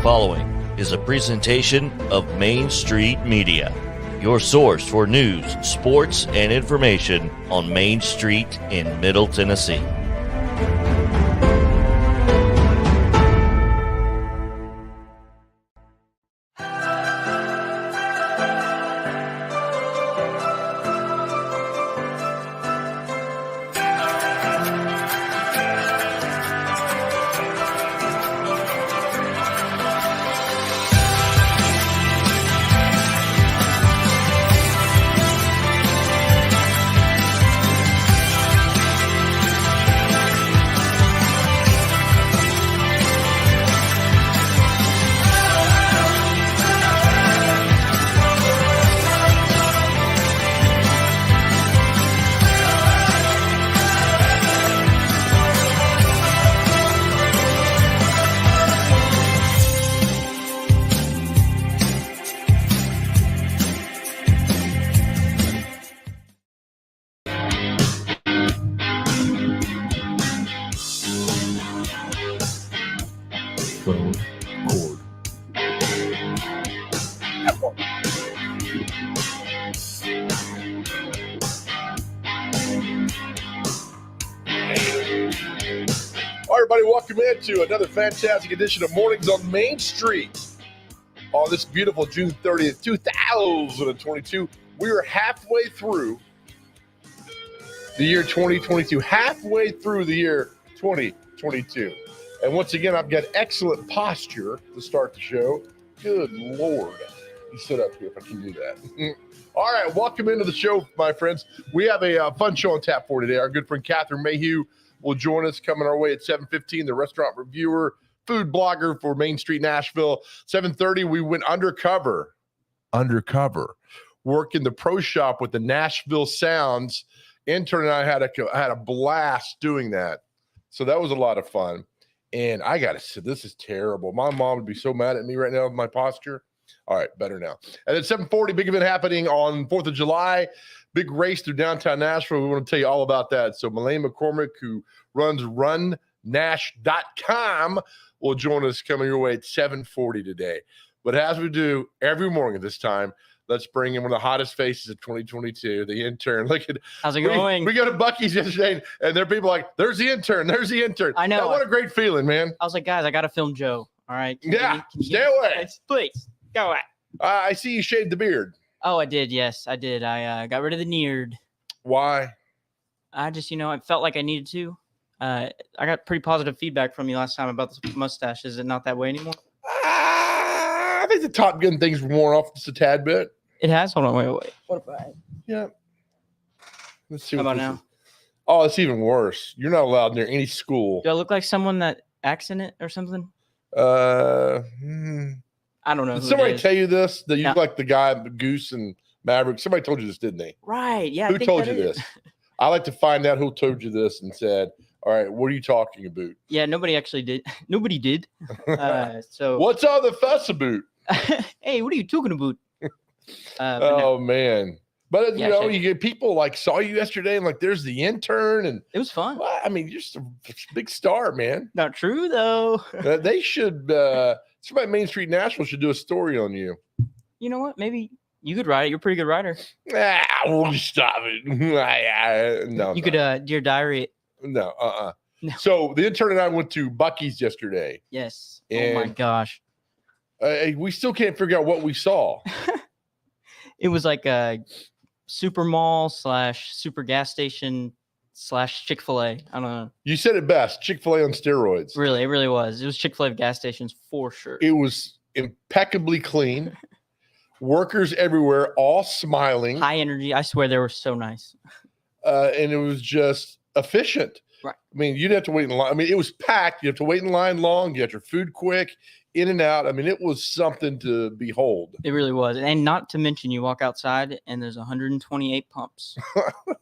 following is a presentation of Main Street Media, your source for news, sports, and information on Main Street in Middle Tennessee. Everybody, welcome into another fantastic edition of Mornings on Main Street on this beautiful June 30th, 2022. We are halfway through the year 2022, halfway through the year 2022. And once again, I've got excellent posture to start the show. Good Lord. You sit up here if I can do that. All right, welcome into the show, my friends. We have a fun show on tap for today. Our good friend Catherine Mayhew will join us coming our way at 7:15, the restaurant reviewer, food blogger for Main Street Nashville. 7:30, we went undercover, work in the pro shop with the Nashville Sounds. Intern and I had a blast doing that. So that was a lot of fun. And I got to say, this is terrible. My mom would be so mad at me right now with my posture. All right, better now. And then 7:40, big event happening on 4th of July. Big race through downtown Nashville. We want to tell you all about that. So Malane McCormick, who runs runnash.com, will join us coming your way at 7:40 today. But as we do every morning at this time, let's bring in one of the hottest faces of 2022, the intern. Look at how's it going? We go to Buc-ee's yesterday, and there are people like, there's the intern, there's the intern. I know. What a great feeling, man. I was like, guys, I got to film Joe. All right. Can you stay away. Please, go away. I see you shaved the beard. Oh, I did. Yes, I did. I got rid of the neared. Why? I just, I felt like I needed to. I got pretty positive feedback from you last time about the mustache. Is it not that way anymore? I think the Top Gun thing's worn off just a tad bit. It has. Hold on. Wait. What if I? Yeah. Let's see. How what about now? Is. Oh, it's even worse. You're not allowed near any school. Do I look like someone that acts in it or something? I don't know. Did somebody tell you this? That you No. look like the guy, Goose and Maverick? Somebody told you this, didn't they? Right. Yeah. Who told you this? I like to find out who told you this and said, all right, what are you talking about? Yeah, nobody actually did. Nobody did. So what's all the fuss about? Hey, what are you talking about? Oh, man. But, Yeah, you get people like saw you yesterday and like, there's the intern. And it was fun. well, I mean, you're just a big star, man. Not true, though. They should, somebody at Main Street Nashville should do a story on you. You know what? Maybe you could write it. You're a pretty good writer. Will you stop it? No. You could Dear Diary. No, No. So the intern and I went to Buc-ee's yesterday. Yes. And oh my gosh. We still can't figure out what we saw. It was like a super mall / super gas station / Chick-fil-A. I don't know. You said it best. Chick-fil-A on steroids. Really, it really was. It was Chick-fil-A gas stations for sure. It was impeccably clean. Workers everywhere, all smiling. High energy. I swear they were so nice. And it was just efficient. Right. I mean, you didn't have to wait in line. I mean, it was packed. You have to wait in line long. You get your food quick, in and out. I mean, it was something to behold. It really was. And not to mention, you walk outside and there's 128 pumps.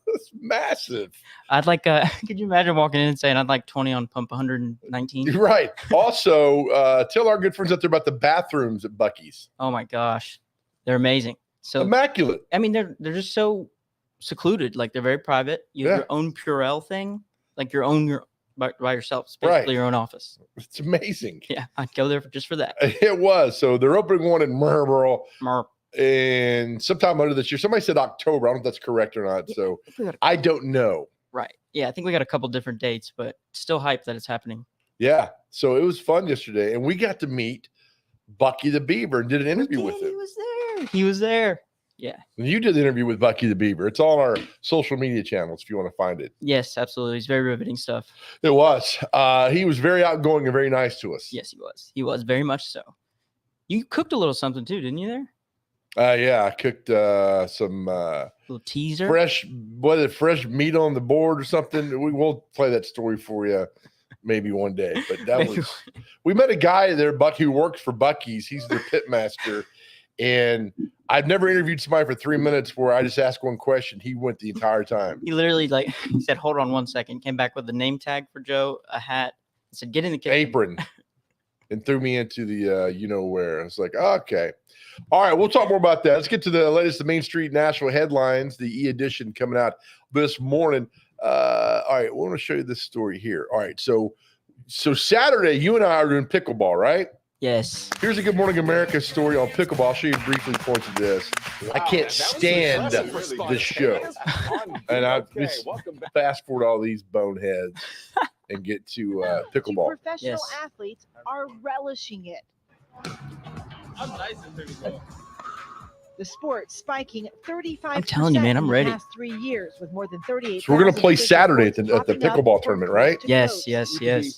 It's massive. I'd like, could you imagine walking in and saying, I'd like 20 on pump 119? You're right. Also, tell our good friends out there about the bathrooms at Buc-ee's. Oh my gosh. They're amazing. So Immaculate. I mean, they're just so secluded. Like they're very private. You have your own Purell thing, like your own by yourself. It's basically your own office. It's amazing. Yeah, I'd go there just for that. It was. So they're opening one in Marlboro Merp. and sometime later this year. Somebody said October. I don't know if that's correct or not. Yeah, So we got I don't know. right. Yeah, I think we got a couple different dates, but still hyped that it's happening. Yeah. So it was fun yesterday. And we got to meet Bucky the Beaver and did an interview with He him. was there. He was there. Yeah. And you did the interview with Bucky the Beaver. It's on our social media channels if you want to find it. Yes, absolutely. It's very riveting stuff. It was. He was very outgoing and very nice to us. Yes, he was. He was very much so. You cooked a little something too, didn't you? There, Yeah, I cooked some little teaser. fresh meat on the board or something. We'll play that story for you maybe one day. But that was. We met a guy there, Buck, who works for Bucky's. He's their pit master, and I've never interviewed somebody for 3 minutes where I just asked one question. He went the entire time. He literally he said, "Hold on 1 second." Came back with a name tag for Joe, a hat. He said, "Get in the kitchen." Apron, and threw me into the you know where. I was like, okay. All right, we'll talk more about that. Let's get to the latest, the Main Street Nashville headlines, the e-edition coming out this morning. All right, we want to show you this story here. All right, so Saturday, you and I are doing pickleball, right? Yes. Here's a Good Morning America story on pickleball. I'll show you briefly points of this. I can't stand this show. And I just fast forward all these boneheads and get to pickleball. Professional Yes. athletes are relishing it. The sport spiking 35%. I'm telling you, man, I'm ready. In the past 3 years, with more than 38. So we're gonna play Saturday at the pickleball tournament, right? Yes.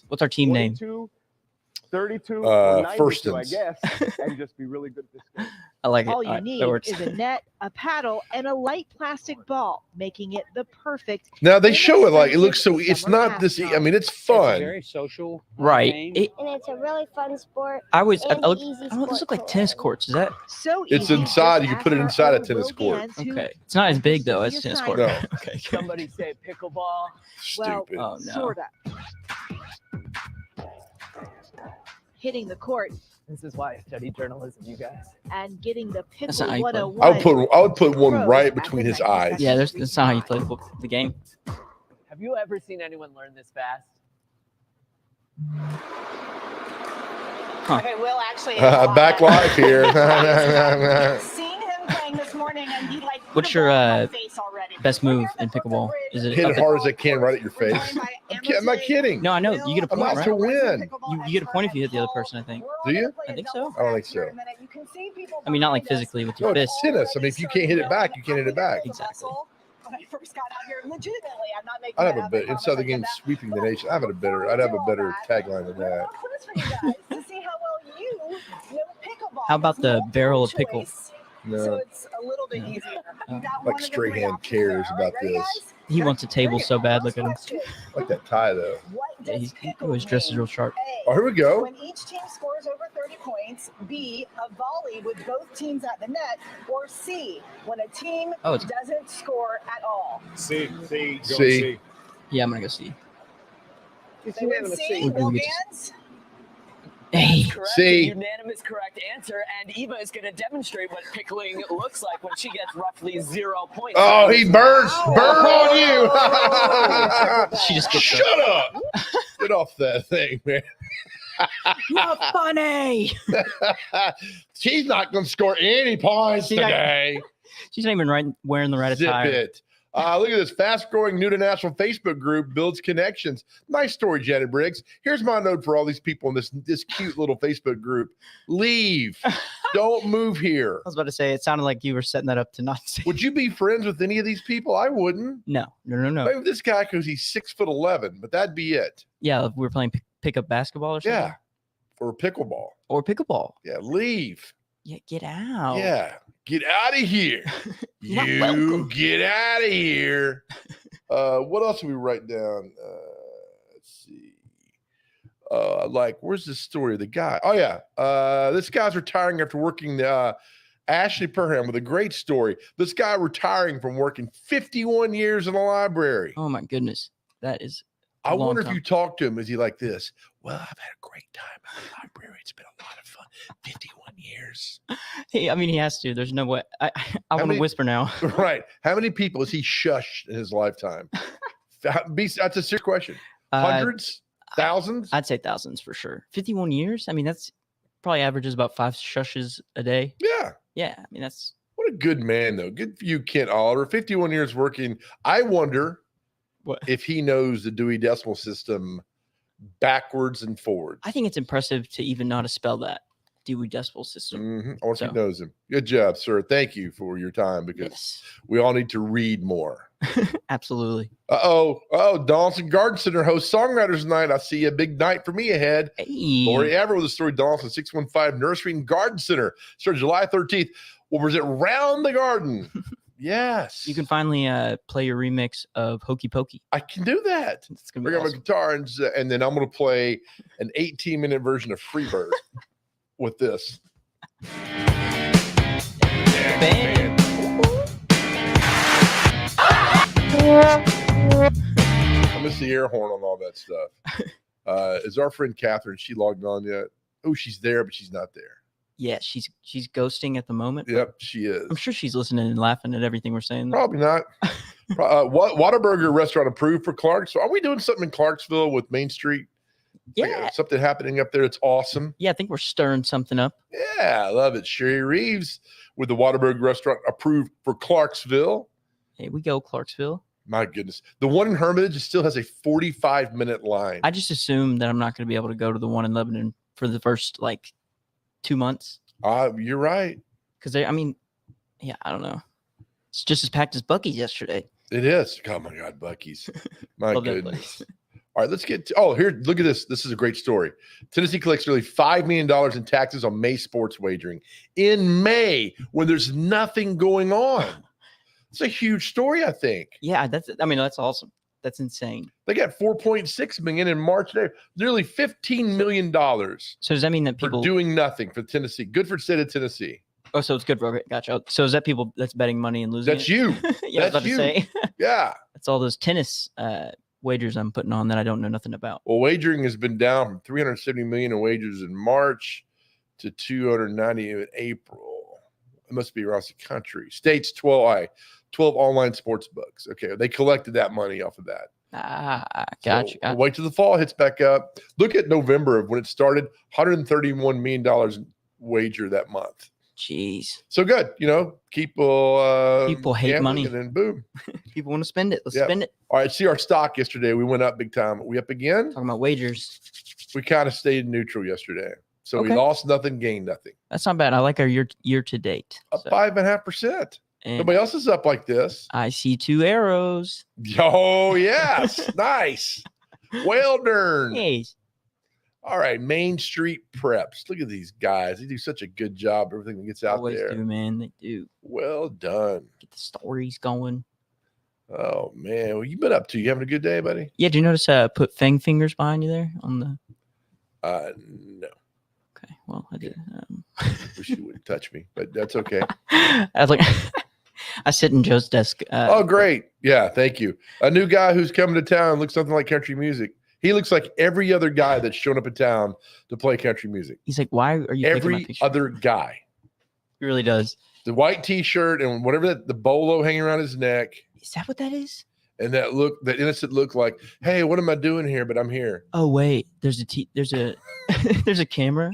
What's our team name? 32, or 92, I Firstons. guess, and just be really good at this game. I like it. All you That need works. is a net, a paddle, and a light plastic ball, making it the perfect. Now they show it like it looks so. It's not this. I mean, it's It's a fun. very social Right. game. And it's a really fun sport. I and look. easy I don't know. This sport look like to tennis learn. courts. Is that So It's easy, inside. just You can put it ask inside a our tennis Will court. Gans, who okay? It's not as big though as Your tennis side. court. No. Okay. good. Somebody say pickleball. Well, Stupid. Oh no. sorta. Hitting the court This is why I study journalism, you guys. and getting the That's not pickle how you play. 101. I would put one right between his eyes. Yeah, that's not how you play the game. Have you ever seen anyone learn this fast? Huh. Okay, Will actually Back live here. seen him playing this morning, and he like. What's put a your, ball in my face already. best Right move here, in that's what pickleball? the Is it Hit up it there? hard as I can right at your We're face. joined by I'm not Emma kidding. No, I know. You get a I'm point, out right? to win. You get a point if you hit the other person, I think. Do you? I think so. I don't think so. I mean, not like physically with your No, it's fist. tennis. I mean, if you can't hit it back, you can't hit it back. Exactly. When I first got out here, legitimately, I'm not making I'd have that a up. better I promise inside the I game did that. sweeping the But nation. I'd have a before better I do all tagline than we're that. on quiz for you guys to see how well you know pickleball. How about It's the multiple barrel of pickle? choice, So No, it's a little bit No. easier. Oh. You got Like one of the three Strahan options cares there. about Ready, this. guys? He wants a table so bad. Look at him. Question. I like that tie though. What Yeah, does he pickle always dresses mean? real sharp. A, Oh, here we go. when each team scores over 30 points. B, a volley with both teams at the net. Or C, when a team Oh, it's doesn't score at all. See, See. yeah. I'm gonna go see. They went C, We'll Will get to- Gans. Hey, Correct. See. Unanimous correct answer. And Eva is going to demonstrate what pickling looks like when she gets roughly 0 points. Oh, he burns. Burn on you. She just gets Shut up. Get off that thing, man. not funny. She's not going to score any points She's not- today. She's not even wearing the right Zip attire. it. Look at this fast-growing New to National Facebook group builds connections. Nice story, Janet Briggs. Here's my note for all these people in this cute little Facebook group. Leave. Don't move here. I was about to say it sounded like you were setting that up to not say. Would you be friends with any of these people? I wouldn't. No. Maybe this guy because he's 6'11", but that'd be it. Yeah, if we were playing pickup basketball or something. Yeah. For pickleball. Or pickleball. Yeah, leave. Yeah, get out. Yeah. Get out of here. Not You welcome. get out of here. What else did we write down? Let's see. Where's this story of the guy? Oh, yeah. This guy's retiring after working Ashley Perham with a great story. This guy retiring from working 51 years in a library. Oh my goodness, that is. I long wonder if time. you talk to him, is he like this? Well, I've had a great time at the library. It's been a lot of fun. 51 years. I mean, he has to. There's no way. I want to many- whisper now. Right. How many people has he shushed in his lifetime? That's a serious question. Hundreds? Thousands? I'd say thousands for sure. 51 years. I mean, that's probably averages about 5 shushes a day. Yeah. Yeah, I mean that's What a good man, though. Good for you, Kent Oliver. 51 years working. I wonder what if he knows the Dewey Decimal System backwards and forwards. I think it's impressive to even know how to spell that Dewey Decimal System. I wonder if So. he knows him. Good job, sir. Thank you for your time because Yes, we all need to read more. absolutely. Donaldson Garden Center hosts Songwriters Night. I see a big night for me ahead. Hey, Lori Aver with the story. Donaldson 615 Nursery and Garden Center started July 13th. What was it? Round the Garden. Yes. you can finally play your remix of Hokey Pokey. I can do that. It's gonna be Bring out my awesome. guitar and then I'm going to play an 18-minute version of Freebird with this. Bam. I miss the air horn on all that stuff. Is our friend Catherine, she logged on yet? Oh, she's there, but she's not there. Yeah, she's ghosting at the moment. Yep, she is. I'm sure she's listening and laughing at everything we're saying. Probably not. Whataburger restaurant approved for Clarksville. Are we doing something in Clarksville with Main Street? Yeah, Something happening up there that's awesome. yeah, I think we're stirring something up. Yeah, I love it. Sherry Reeves with the Whataburger restaurant approved for Clarksville. Hey, we go Clarksville. My goodness. The one in Hermitage still has a 45-minute line. I just assume that I'm not going to be able to go to the one in Lebanon for the first like 2 months You're right. because I mean, yeah, I don't know. It's just as packed as Buc-ee's yesterday. It is. Oh, my God, Buc-ee's. My Love that goodness. place. All right, let's get here. Look at this. This is a great story. Tennessee collects nearly $5 million in taxes on May sports wagering in May when there's nothing going on. It's a huge story, I think. Yeah, that's awesome. That's insane. They got 4.6 million in March. There, nearly $15 million So does that mean that for people? doing nothing for Tennessee. Good for the state of Tennessee. Oh, so it's good. Okay, gotcha. So is that people that's betting money and losing? That's it? you. Yeah, I was That's about to you. say Yeah. that's all those tennis wagers I'm putting on that I don't know nothing about. Well, wagering has been down from 370 million in wagers in March to 290 in April. It must be across the country. States 12 online sports books. Okay, they collected that money off of that. Gotcha. So we'll wait till the fall hits back up. Look at November of when it started, $131 million wager that month. Jeez, So good, people hate gambling, money. and then boom. people want to spend it. Let's Yep. spend it. All right, see our stock yesterday. We went up big time. Are we up again? Talking about wagers. We kind of stayed neutral yesterday. So we Okay. lost nothing, gained nothing. That's not bad. I like our year to date. Up So, 5.5%. and Nobody else is up like this. I see 2 arrows. Oh, yes. Nice. Well done. Hey, All right. Main Street Preps. Look at these guys. They do such a good job. Everything that gets out always there. do, man. They do Well done. get the stories going. Oh, man. Well, you been up to? You having a good day, buddy? Yeah, do you notice put fang fingers behind you there on the? No. Okay, well I did. Wish you wouldn't touch me, but that's okay. I was like, I sit in Joe's desk. Oh, great. Yeah, thank you. A new guy who's coming to town looks something like country music. He looks like every other guy that's shown up in town to play country music. He's like, why are you taking my Every picture? other guy. He really does. The white t-shirt and whatever the bolo hanging around his neck Is that what that is? and that innocent look like, hey, what am I doing here? But I'm here. Oh wait, there's a there's a camera.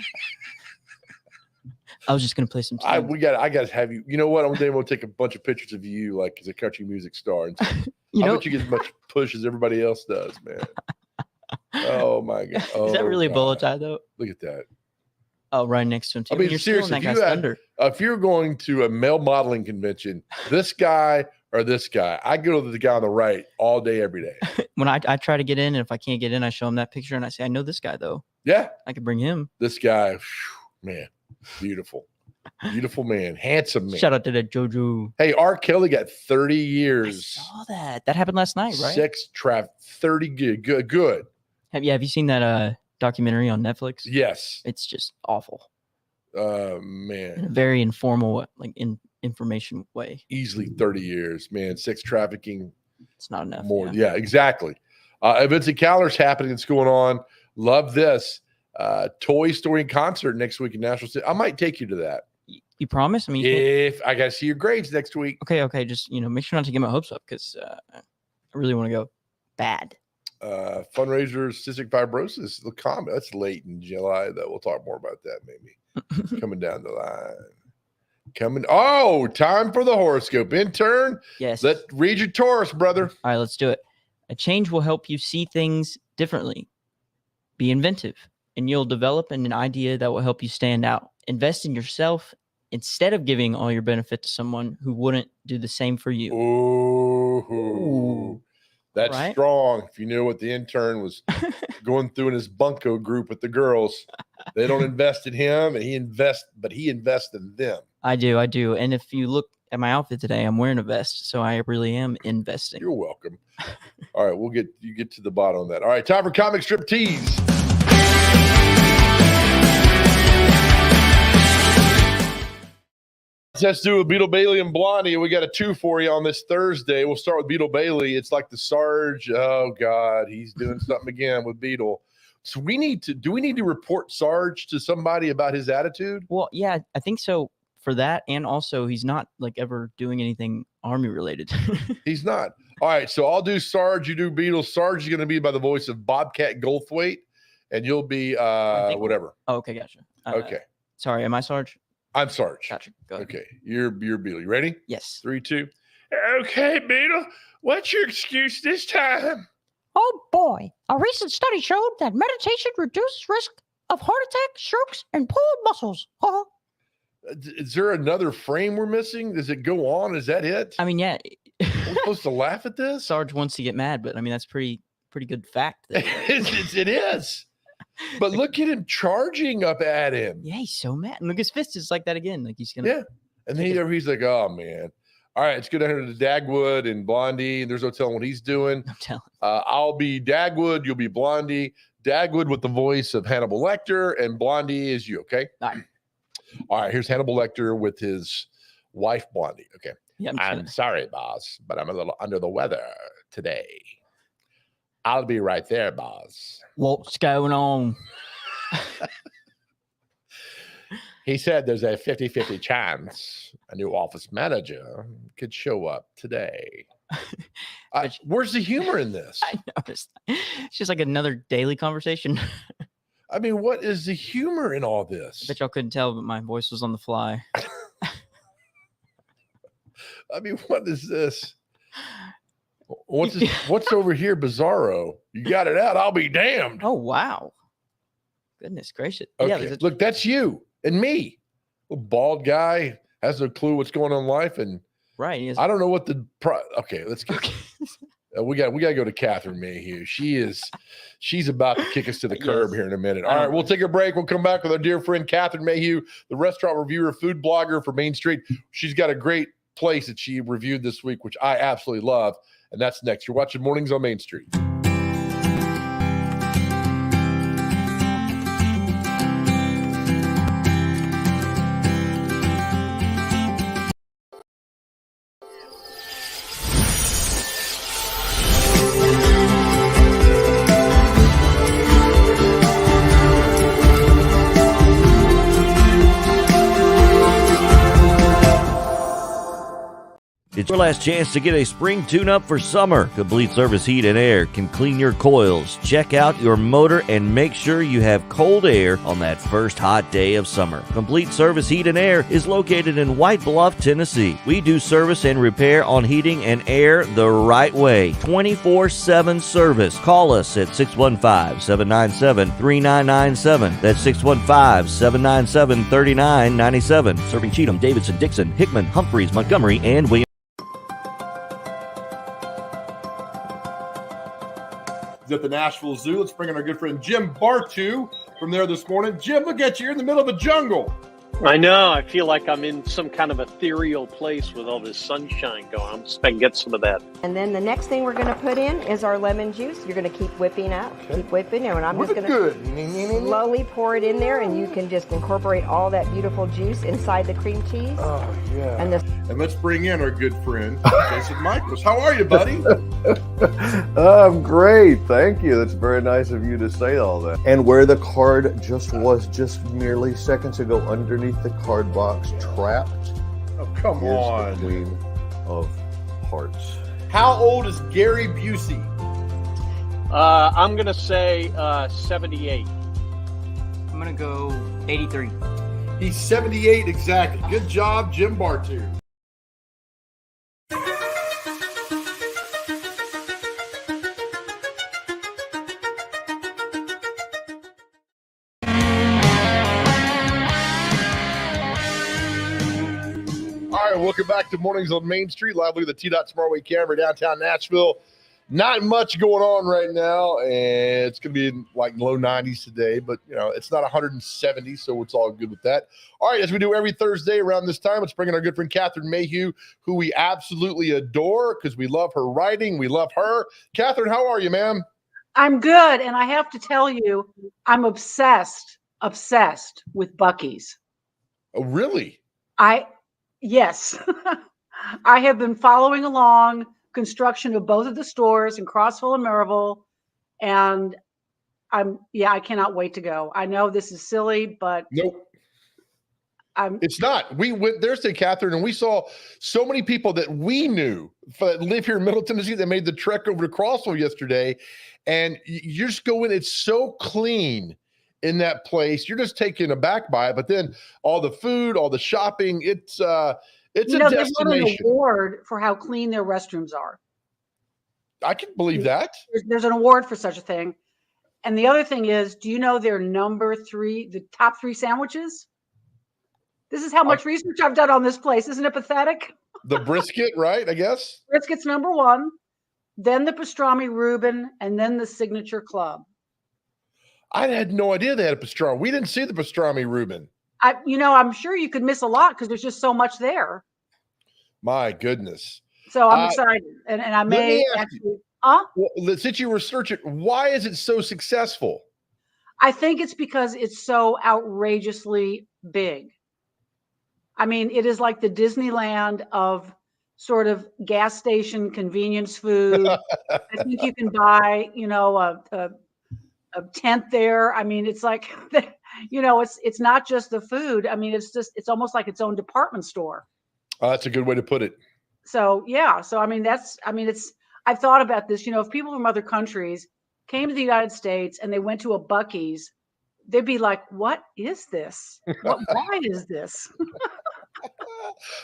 I was just gonna play some. I got to have you. You know what? One day we'll take a bunch of pictures of you like as a country music star. And I bet you get as much push as everybody else does, man. Oh my God. Is that really a bolo God. tie though? Look at that. Oh, right next to him too. I mean, You're stealing seriously, that if guy's you had- thunder. If you're going to a male modeling convention, this guy or this guy, I go to the guy on the right all day, every day. When I try to get in, and if I can't get in, I show him that picture and I say, I know this guy though. Yeah, I could bring him. this guy, man, beautiful, beautiful man, handsome man. Shout out to that JoJo. Hey, R. Kelly got 30 I years. saw that. That happened last night, right? Sex traffic, 30 good. Have you seen that documentary on Netflix? Yes. It's just awful in a Man, very informal, like information way. easily 30 years, man. Sex trafficking, It's not enough. more. yeah. Yeah, exactly. Events and calendars happening that's going on. Love this. Toy Story concert next week in Nashville City. I might take you to that. You promise? I mean, you can't- If I got to see your grades next week. okay. Just make sure not to get my hopes up because I really want to go bad. Fundraiser, cystic fibrosis. The comment that's late in July, though. We'll talk more about that maybe coming down the line. Time for the horoscope. Intern, Yes. read your Taurus, brother. All right, let's do it. A change will help you see things differently. Be inventive, and you'll develop an idea that will help you stand out. Invest in yourself instead of giving all your benefit to someone who wouldn't do the same for you. Ooh. That's Right? strong. If you knew what the intern was going through in his bunko group with the girls, they don't invest in him, and he invests in them. I do. And if you look at my outfit today, I'm wearing a vest, so I really am investing. You're welcome. All right, you get to the bottom of that. All right, time for comic strip tease. Let's do with Beetle Bailey and Blondie. We got a 2 for you on this Thursday. We'll start with Beetle Bailey. It's like the Sarge. Oh God, he's doing something again with Beetle. So do we need to report Sarge to somebody about his attitude? Well, yeah, I think so for that. And also he's not like ever doing anything Army related. He's not. All right, so I'll do Sarge, you do Beetle. Sarge is going to be by the voice of Bobcat Goldthwait, and you'll be whatever. Oh, okay, gotcha. Okay. Sorry, am I Sarge? I'm Sarge. Gotcha. Go ahead. Okay, you're Beetle. You ready? Yes. 3, 2. Okay, Beetle. What's your excuse this time? Oh boy, a recent study showed that meditation reduces risk of heart attack, strokes, and pulled muscles. Is there another frame we're missing? Does it go on? Is that it? I mean, yeah. Are we supposed to laugh at this? Sarge wants to get mad, but I mean that's pretty good fact. It is. But look at him charging up at him. Yeah, he's so mad. And look, his fist is like that again. Like he's gonna. Yeah. And then he's like, oh man. All right, let's go down here to Dagwood and Blondie. There's no telling what he's doing. No telling. I'll be Dagwood. You'll be Blondie. Dagwood with the voice of Hannibal Lecter, and Blondie is you. Okay. All right. Here's Hannibal Lecter with his wife Blondie. Okay. Yeah, I'm sorry, boss, but I'm a little under the weather today. I'll be right there, boss. What's going on? He said there's a 50-50 chance a new office manager could show up today. Where's the humor in this? I noticed. It's just like another daily conversation. I mean, what is the humor in all this? I bet y'all couldn't tell, but my voice was on the fly. I mean, what is this? What's over here, Bizarro? You got it out. I'll be damned. Oh, wow. Goodness gracious. Okay. Yeah, look, that's you and me. A bald guy has no clue what's going on in life. And right. I don't know what okay, let's get we got to go to Catherine Mayhew. She's about to kick us to the curb here in a minute. All right, we'll take a break. We'll come back with our dear friend Catherine Mayhew, the restaurant reviewer, food blogger for Main Street. She's got a great place that she reviewed this week, which I absolutely love. And that's next. You're watching Mornings on Main Street. It's your last chance to get a spring tune-up for summer. Complete Service Heat and Air can clean your coils, check out your motor, and make sure you have cold air on that first hot day of summer. Complete Service Heat and Air is located in White Bluff, Tennessee. We do service and repair on heating and air the right way. 24/7 service. Call us at 615-797-3997. That's 615-797-3997. Serving Cheatham, Davidson, Dixon, Hickman, Humphreys, Montgomery, and Williams. At the Nashville Zoo. Let's bring in our good friend Jim Bartu from there this morning. Jim, look at you. You're in the middle of a jungle. I know. I feel like I'm in some kind of ethereal place with all this sunshine going. I'm just going to get some of that. And then the next thing we're going to put in is our lemon juice. You're going to keep whipping up, keep whipping, and I'm just going to slowly pour it in there, and you can just incorporate all that beautiful juice inside the cream cheese. Oh, yeah. And let's bring in our good friend, Jason Michaels. How are you, buddy? I'm great. Thank you. That's very nice of you to say all that. And where the card was just merely seconds ago underneath the card box, trapped. Oh, come on. The Queen of Hearts. How old is Gary Busey? I'm going to say 78. I'm going to go 83. He's 78 exactly. Good job, Jim Bartu. All right, welcome back to Mornings on Main Street. Live look at the T-Dot Smartway camera downtown Nashville. Not much going on right now, and it's going to be in like low 90s today, but it's not 170, so it's all good with that. All right, as we do every Thursday around this time, let's bring in our good friend Catherine Mayhew, who we absolutely adore because we love her writing. We love her. Catherine, how are you, ma'am? I'm good, and I have to tell you, I'm obsessed with Buc-ee's. Oh, really? Yes. I have been following along construction of both of the stores in Crossville and Maryville, and I cannot wait to go. I know this is silly, but nope. It's not. We went there today, Catherine, and we saw so many people that we knew that live here in Middle Tennessee that made the trek over to Crossville yesterday, and you just go in. It's so clean in that place. You're just taken aback by it, but then all the food, all the shopping, it's a destination. They won an award for how clean their restrooms are. I can believe that. There's an award for such a thing. And the other thing is, do you know their the top 3 sandwiches? This is how much research I've done on this place. Isn't it pathetic? The brisket, right? I guess. Brisket's number 1, then the pastrami Reuben, and then the signature club. I had no idea they had a pastrami. We didn't see the pastrami Reuben. I'm sure you could miss a lot because there's just so much there. My goodness. So I'm excited. And I may actually, well, since you research it, why is it so successful? I think it's because it's so outrageously big. I mean, it is like the Disneyland of sort of gas station convenience food. I think you can buy, a tent there. I mean, it's like, it's not just the food. I mean, it's almost like its own department store. That's a good way to put it. So, yeah. So, I've thought about this, if people from other countries came to the United States and they went to a Buc-ee's, they'd be like, what is this? Why is this?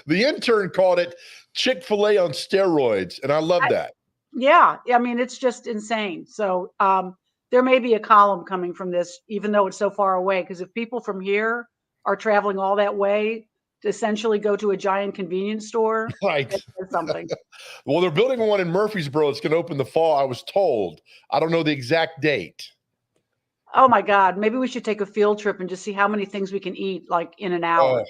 The intern called it Chick-fil-A on steroids. And I love that. Yeah. I mean, it's just insane. So, there may be a column coming from this, even though it's so far away, because if people from here are traveling all that way to essentially go to a giant convenience store, right? That's something. Well, they're building one in Murfreesboro. It's going to open the fall, I was told. I don't know the exact date. Oh, my God. Maybe we should take a field trip and just see how many things we can eat, like, in an hour.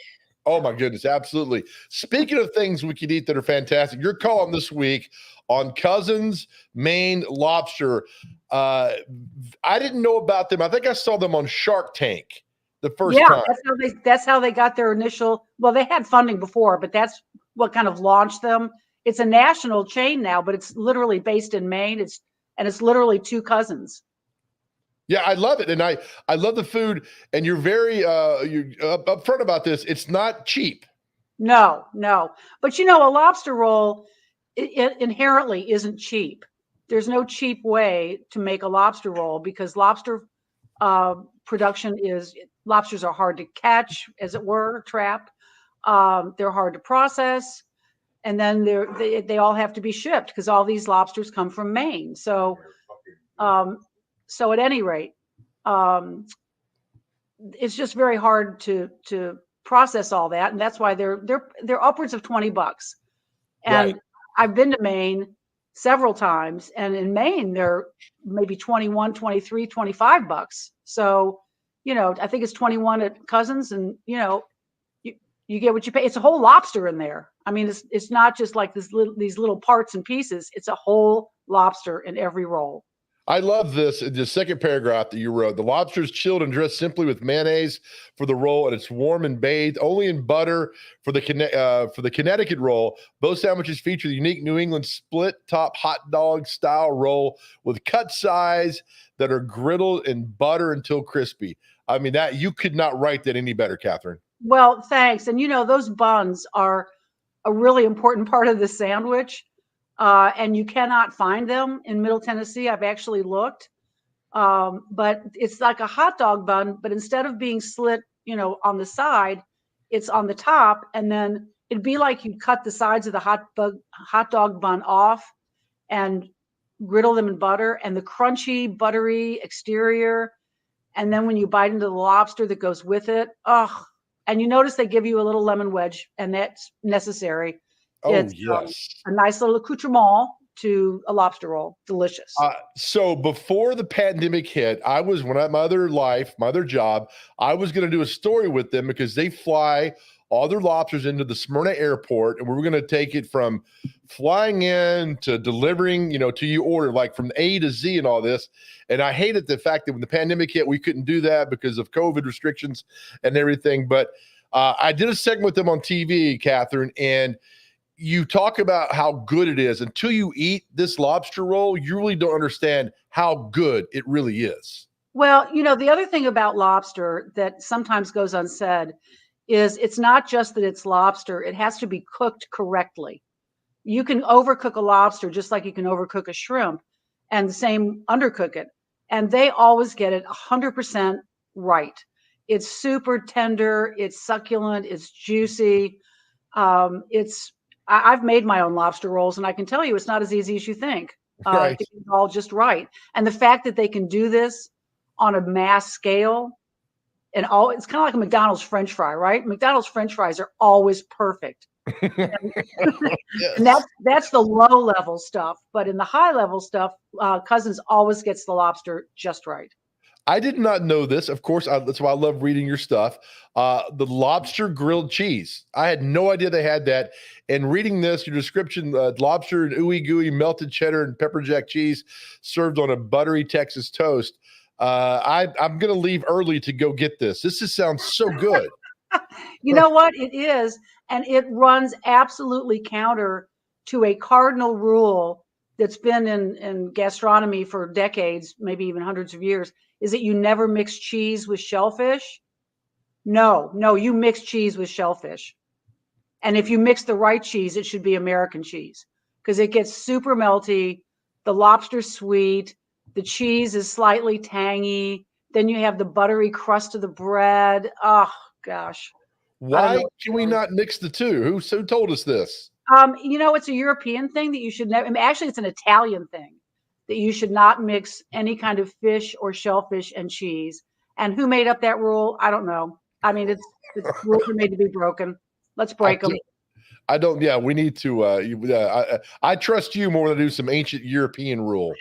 Oh, my goodness. Absolutely. Speaking of things we can eat that are fantastic, your column this week on Cousins Maine Lobster. I didn't know about them. I think I saw them on Shark Tank the first time. That's how they got their initial. Well, they had funding before, but that's what kind of launched them. It's a national chain now, but it's literally based in Maine. It's literally 2 cousins. Yeah, I love it, and I love the food. And you're very you're upfront about this. It's not cheap. No, but a lobster roll it inherently isn't cheap. There's no cheap way to make a lobster roll because lobster production lobsters are hard to catch, as it were, trap. They're hard to process, and then they all have to be shipped because all these lobsters come from Maine. So, at any rate, it's just very hard to process all that, and that's why they're upwards of $20. And right. I've been to Maine several times, and in Maine they're maybe $21, $23, $25. So, I think it's 21 at Cousins, and you get what you pay. It's a whole lobster in there. I mean, it's not just like these little parts and pieces. It's a whole lobster in every roll. I love this. The second paragraph that you wrote: the lobster is chilled and dressed simply with mayonnaise for the roll, and it's warm and bathed only in butter for the Connecticut roll. Both sandwiches feature the unique New England split top hot dog style roll with cut size that are griddled in butter until crispy. I mean, that you could not write that any better, Catherine. Well, thanks. And those buns are a really important part of the sandwich. and you cannot find them in Middle Tennessee. I've actually looked, but it's like a hot dog bun, but instead of being slit, on the side, it's on the top, and then it'd be like you cut the sides of the hot dog bun off and griddle them in butter, and the crunchy, buttery exterior. And then when you bite into the lobster that goes with it, and you notice they give you a little lemon wedge, and that's necessary. Oh, It's yes. a nice little accoutrement to a lobster roll. Delicious. So before the pandemic hit, I was, my other job, I was going to do a story with them because they fly all their lobsters into the Smyrna airport, and we were going to take it from flying in to delivering, to you order, like from A to Z and all this. And I hated the fact that when the pandemic hit, we couldn't do that because of COVID restrictions and everything. But I did a segment with them on TV, Catherine, and you talk about how good it is. Until you eat this lobster roll, you really don't understand how good it really is. Well, the other thing about lobster that sometimes goes unsaid is it's not just that it's lobster, it has to be cooked correctly. You can overcook a lobster just like you can overcook a shrimp, and the same undercook it. And they always get it 100% right. It's super tender, it's succulent, it's juicy. I've made my own lobster rolls, and I can tell you it's not as easy as you think. Right. To get it all just right. And the fact that they can do this on a mass scale, and it's kind of like a McDonald's French fry, right? McDonald's French fries are always perfect. And that's the low level stuff. But in the high level stuff, Cousins always gets the lobster just right. I did not know this. Of course, that's why I love reading your stuff. The lobster grilled cheese. I had no idea they had that. And reading this, your description, lobster and ooey gooey melted cheddar and pepper jack cheese served on a buttery Texas toast. I'm going to leave early to go get this. This just sounds so good. You know what? It is. And it runs absolutely counter to a cardinal rule that's been in gastronomy for decades, maybe even hundreds of years, is that you never mix cheese with shellfish. No, you mix cheese with shellfish. And if you mix the right cheese, it should be American cheese because it gets super melty. The lobster's sweet. The cheese is slightly tangy. Then you have the buttery crust of the bread. Oh, gosh. Why can we not mix the two? Who told us this? It's a European thing that you should never. Actually, it's an Italian thing that you should not mix any kind of fish or shellfish and cheese. And who made up that rule? I don't know. I mean, it's rules are made to be broken. Let's break them. I don't. Yeah, we need to. I trust you more than I do some ancient European rule.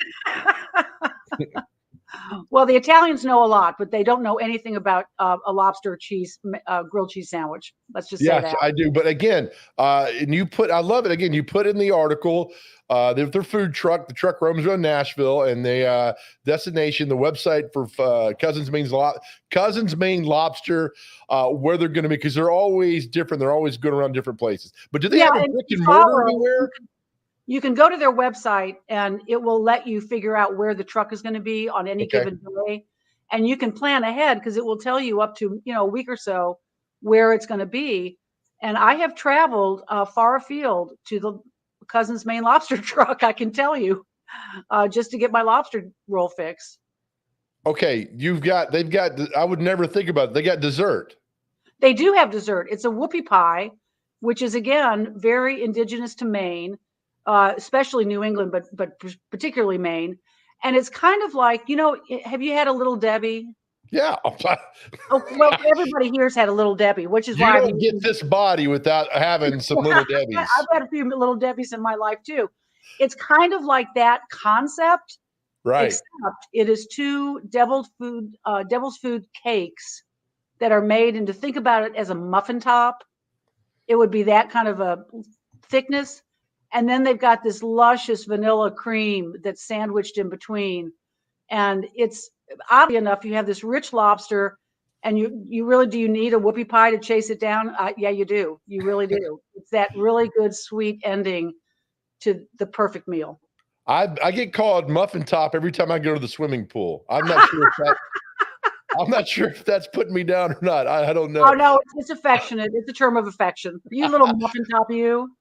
Well, the Italians know a lot, but they don't know anything about a lobster cheese grilled cheese sandwich. Let's just say that. Yes, I do. But again, and I love it. Again, you put in the article, their food truck. The truck roams around Nashville, and the destination, the website for Cousins Maine Lobster, where they're going to be, because they're always different. They're always going around different places. But do they have a brick and mortar anywhere? You can go to their website and it will let you figure out where the truck is going to be on any given day. And you can plan ahead because it will tell you up to, a week or so where it's going to be. And I have traveled far afield to the Cousins Maine Lobster truck, I can tell you, just to get my lobster roll fix. Okay. They've got, I would never think about it. They got dessert. They do have dessert. It's a whoopie pie, which is, again, very indigenous to Maine. Especially New England, but particularly Maine. And it's kind of like, have you had a Little Debbie? Yeah. Well, everybody here's had a Little Debbie, which is why you don't get this body without having some Little Debbies. I've had a few Little Debbies in my life too. It's kind of like that concept, right? Except it is two devil's food cakes that are made into, think about it as a muffin top. It would be that kind of a thickness. And then they've got this luscious vanilla cream that's sandwiched in between. And it's, oddly enough, you have this rich lobster, and you really, do you need a whoopie pie to chase it down? Yeah, you do. You really do. It's that really good, sweet ending to the perfect meal. I get called muffin top every time I go to the swimming pool. I'm not sure if that's putting me down or not. I don't know. Oh, no, it's affectionate. It's a term of affection. You little muffin top, you.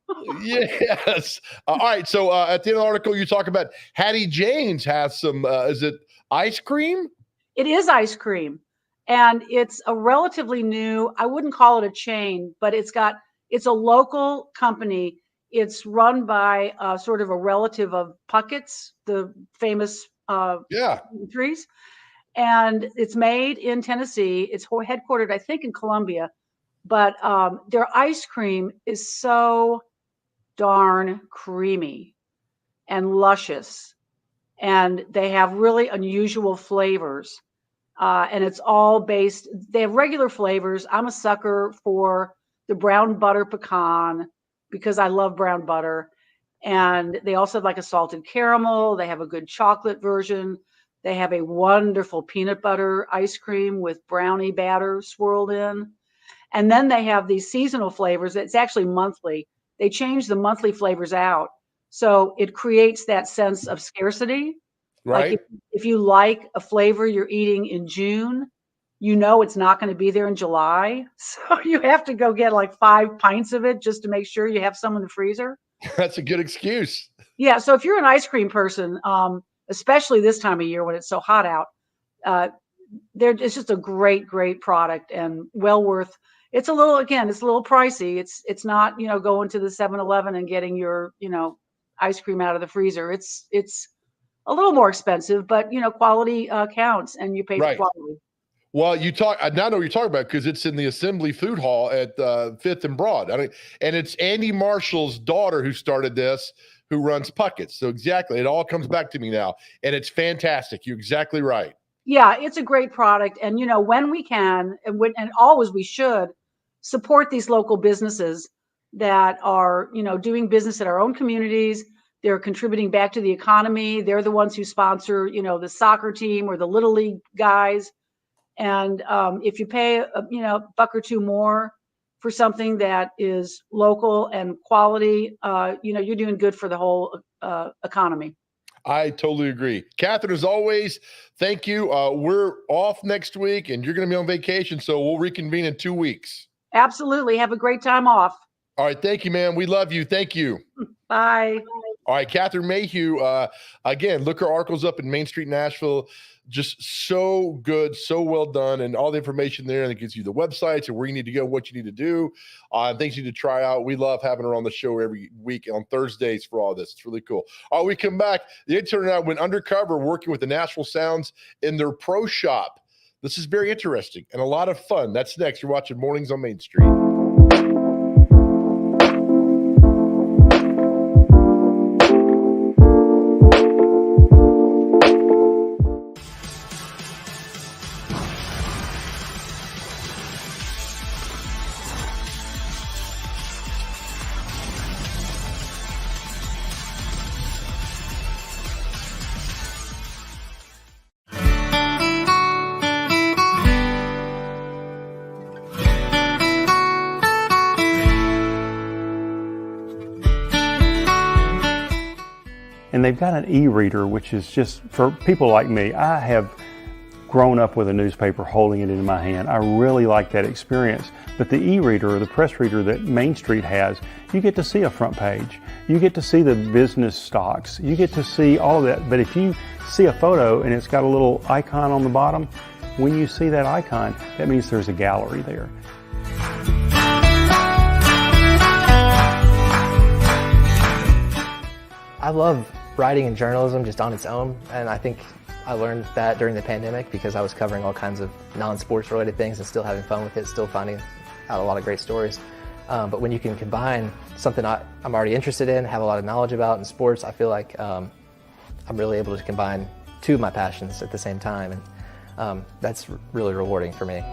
Yes. All right. So at the end of the article, you talk about Hattie Jane's has some, is it ice cream? It is ice cream. And it's a relatively new, I wouldn't call it a chain, but it's a local company. It's run by sort of a relative of Puckett's, the famous trees. And it's made in Tennessee. It's headquartered, I think, in Columbia. But their ice cream is so darn creamy and luscious. And they have really unusual flavors. And it's all based, they have regular flavors. I'm a sucker for the brown butter pecan because I love brown butter. And they also have like a salted caramel. They have a good chocolate version. They have a wonderful peanut butter ice cream with brownie batter swirled in. And then they have these seasonal flavors. It's actually monthly. They change the monthly flavors out. So it creates that sense of scarcity. Right. Like if you like a flavor you're eating in June, you know it's not going to be there in July. So you have to go get like 5 pints of it just to make sure you have some in the freezer. That's a good excuse. Yeah. So if you're an ice cream person, especially this time of year when it's so hot out, it's just a great, great product and well worth. It's a little pricey. It's not, going to the 7-Eleven and getting your, ice cream out of the freezer. It's a little more expensive, but quality counts and you pay for quality. Well, I now know what you're talking about because it's in the Assembly Food Hall at 5th and Broad. And it's Andy Marshall's daughter who started this, who runs Puckett's. So exactly, it all comes back to me now, and it's fantastic. You're exactly right. Yeah, it's a great product, and when we can, and always we should support these local businesses that are doing business in our own communities. They're contributing back to the economy. They're the ones who sponsor the soccer team or the Little League guys. And if you pay a buck or two more for something that is local and quality, you're doing good for the whole economy. I totally agree. Catherine, as always, thank you. We're off next week and you're going to be on vacation, so we'll reconvene in 2 weeks. Absolutely. Have a great time off. All right. Thank you, man. We love you. Thank you. Bye. All right. Catherine Mayhew, again, look her articles up in Main Street, Nashville. Just so good, so well done, and all the information there, and it gives you the websites and where you need to go, what you need to do, things you need to try out. We love having her on the show every week on Thursdays for all this. It's really cool. All right, we come back. The intern went undercover working with the Nashville Sounds in their pro shop. This is very interesting and a lot of fun. That's next. You're watching Mornings on Main Street. And they've got an e-reader, which is just, for people like me, I have grown up with a newspaper holding it in my hand. I really like that experience. But the e-reader or the press reader that Main Street has, you get to see a front page. You get to see the business stocks. You get to see all of that. But if you see a photo and it's got a little icon on the bottom, when you see that icon, that means there's a gallery there. I love writing and journalism just on its own, and I think I learned that during the pandemic because I was covering all kinds of non-sports related things and still having fun with it, still finding out a lot of great stories. But when you can combine something I'm already interested in, have a lot of knowledge about in sports, I feel like I'm really able to combine two of my passions at the same time, and that's really rewarding for me.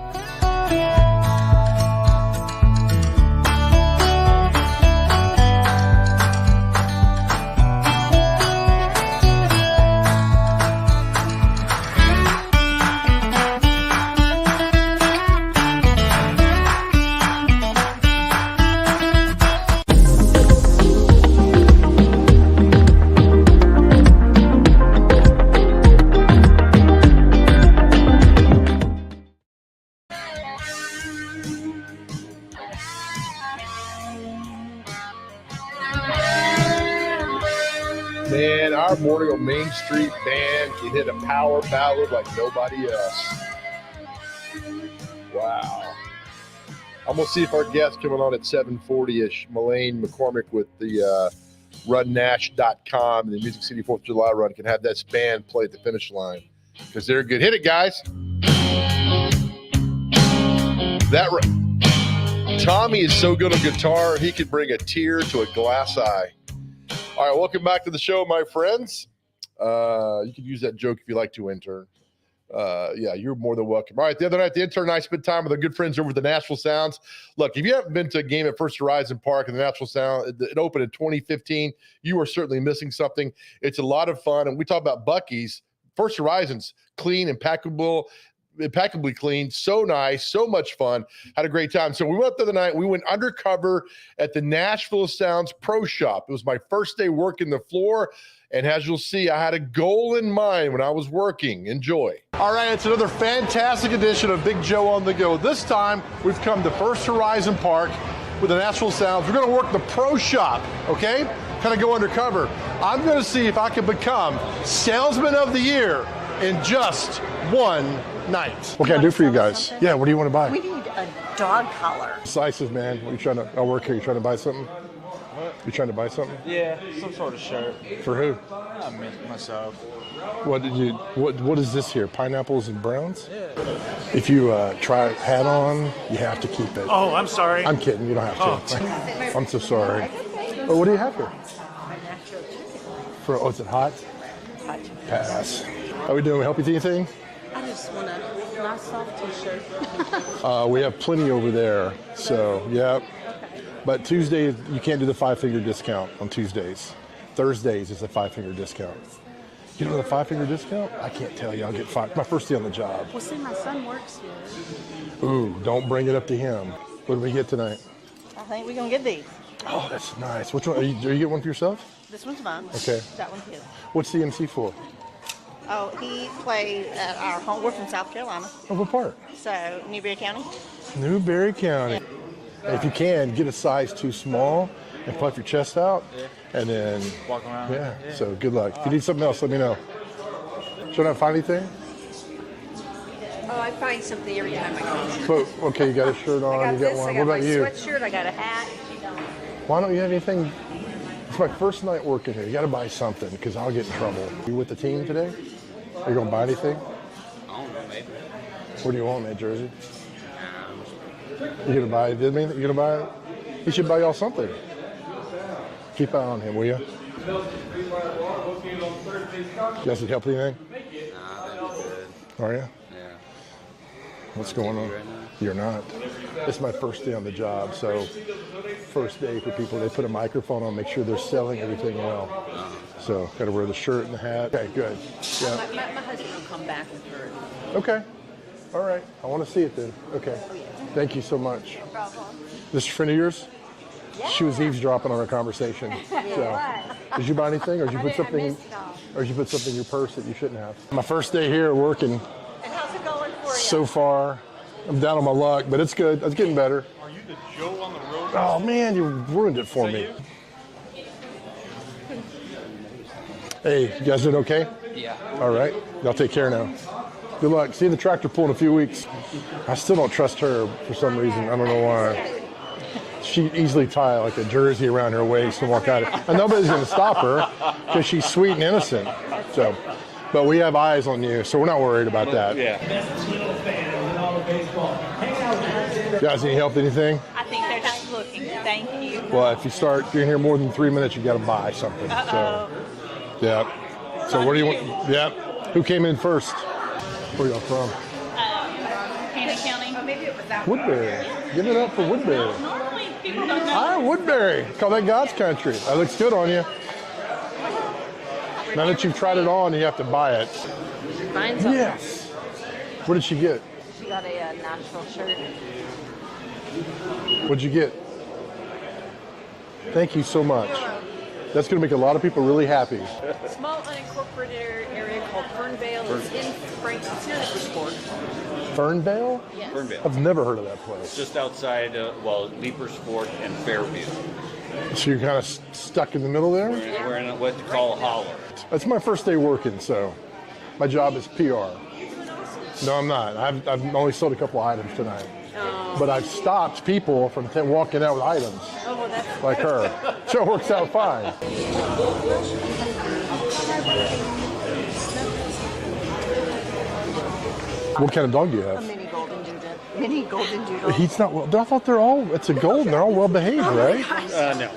Man, our morning on Main Street band can hit a power ballad like nobody else. Wow. I'm going to see if our guest coming on at 7:40-ish, Melaine McCormick with the runnash.com and the Music City 4th of July run, can have that band play at the finish line because they're good. Hit it, guys. Tommy is so good on guitar, he could bring a tear to a glass eye. All right, welcome back to the show, my friends. You can use that joke if you like to, intern. Yeah, you're more than welcome. All right, the other night, the intern and I spent time with our good friends over at the Nashville Sounds. Look, if you haven't been to a game at First Horizon Park in the Nashville Sound, it opened in 2015. You are certainly missing something. It's a lot of fun, and we talk about Buc-ee's. First Horizon's clean, impeccably clean, so nice, so much fun. Had a great time. So we went the other night. We went undercover at the Nashville Sounds Pro Shop. It was my first day working the floor, and as you'll see, I had a goal in mind when I was working. Enjoy. All right, it's another fantastic edition of Big Joe on the Go. This time, we've come to First Horizon Park with the Nashville Sounds. We're going to work the Pro Shop, okay? Kind of go undercover. I'm going to see if I can become Salesman of the Year in just one night. What can I do for you guys? Yeah, what do you want to buy? We need a dog collar. Decisive, man. What are you trying to? I'll work here. You trying to buy something? What? You trying to buy something? Yeah, some sort of shirt. For who? Myself. What did you? What is this here? Pineapples and browns? Yeah. If you try a hat on, you have to keep it. Oh, I'm sorry. I'm kidding. You don't have to. I'm so sorry. Oh, what do you have here? Is it hot? Hot. Pass. How we doing? We help you with anything? I just want a nice soft t-shirt. We have plenty over there. So, yeah. Okay. But Tuesdays, you can't do the 5-finger discount on Tuesdays. Thursdays is a 5-finger discount. You know the 5-finger discount? I can't tell you. I'll get fired. My first day on the job. Well, see, my son works here. Ooh, don't bring it up to him. What did we get tonight? I think we're going to get these. Oh, that's nice. Which one? Are you get one for yourself? This one's mine. Okay. That one's his. What's CMC for? Oh, he plays at our home. We're from South Carolina. Oh, what part? So, Newberry County. Newberry County. Yeah. If you can, get a size too small and puff your chest out, and then walk around. Yeah. So good luck. If you need something else, let me know. Should I find anything? Oh, I find something every time I come. But, okay, you got a shirt on. I got you got this. one. I got what about my you? Sweatshirt. I got a hat. Why don't you have anything? It's my first night working here. You got to buy something because I'll get in trouble. You with the team today? Are you going to buy anything? I don't know, maybe. What do you want, man, jersey? You going to buy it? You going to buy it? He should buy y'all something. Keep an eye on him, will you? You guys need help with anything? Nah, that'd be good. Are you? Yeah. What's going on? Right now? You're not. It's my first day on the job, so first day for people, they put a microphone on, make sure they're selling everything well. So got to wear the shirt and the hat. Okay, good. Yeah. My husband will come back with her. Okay. All right. I want to see it then. Okay. Thank you so much. No problem. This is a friend of yours? Yeah. She was eavesdropping on our conversation. So, did you buy anything, or did you put something, in your purse that you shouldn't have? My first day here working. And how's it going for you? So far, I'm down on my luck, but it's good. It's getting better. Are you the Joe on the road? Oh man, you ruined it for me. Hey, you guys doing okay? Yeah. All right. Y'all take care now. Good luck. See the tractor pull in a few weeks. I still don't trust her for some reason. I don't know why. She'd easily tie like a jersey around her waist and walk out. And nobody's going to stop her because she's sweet and innocent. So, but we have eyes on you, so we're not worried about that. Yeah. You guys need help with anything? I think they're just looking. Thank you. Well, if you start being here more than 3 minutes, you got to buy something. So, yeah. So, what do you want? Yeah. Who came in first? Where are y'all from? Hannah County. Maybe it was that Woodbury. Give it up for Woodbury. Normally people don't know. Hi, Woodbury. Call that God's country. That looks good on you. Now that you've tried it on, you have to buy it. Find something. Yes. What did she get? She got a Nashville shirt. What'd you get? Thank you so much. That's going to make a lot of people really happy. Small unincorporated area called Fernvale. It's in Franklin. It's near Leapersport. Fernvale? Yes. Fernvale. I've never heard of that place. Just outside, Leapersport and Fairview. So you're kind of stuck in the middle there? We're in what you call a holler. It's my first day working, so my job is PR. No, I'm not. I've only sold a couple of items tonight. Oh. But I've stopped people from walking out with items. Oh, well, that's like her. So it works out fine. What kind of dog do you have? A mini golden doodle. Mini golden doodle. He's not well. I thought it's a golden. They're all well behaved, right? No.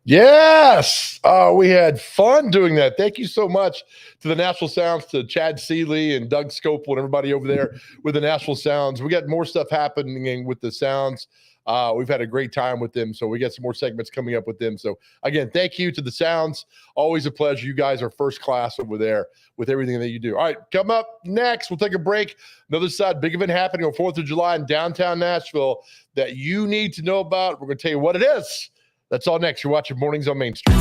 Yes. We had fun doing that. Thank you so much to the Nashville Sounds, to Chad Seeley and Doug Scopel and everybody over there with the Nashville Sounds. We got more stuff happening with the Sounds. We've had a great time with them. So we got some more segments coming up with them. So again, thank you to the Sounds. Always a pleasure. You guys are first class over there with everything that you do. All right, come up next. We'll take a break. Another side, big event happening on 4th of July in downtown Nashville that you need to know about. We're going to tell you what it is. That's all next. You're watching Mornings on Main Street.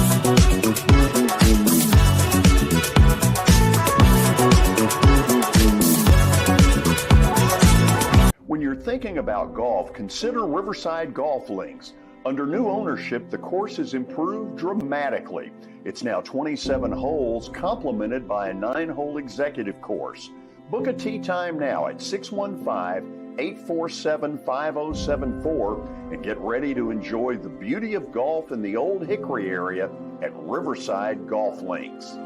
When you're thinking about golf, consider Riverside Golf Links. Under new ownership, the course has improved dramatically. It's now 27 holes, complemented by a 9-hole executive course. Book a tee time now at 615-847-5074 and get ready to enjoy the beauty of golf in the Old Hickory area at Riverside Golf Links.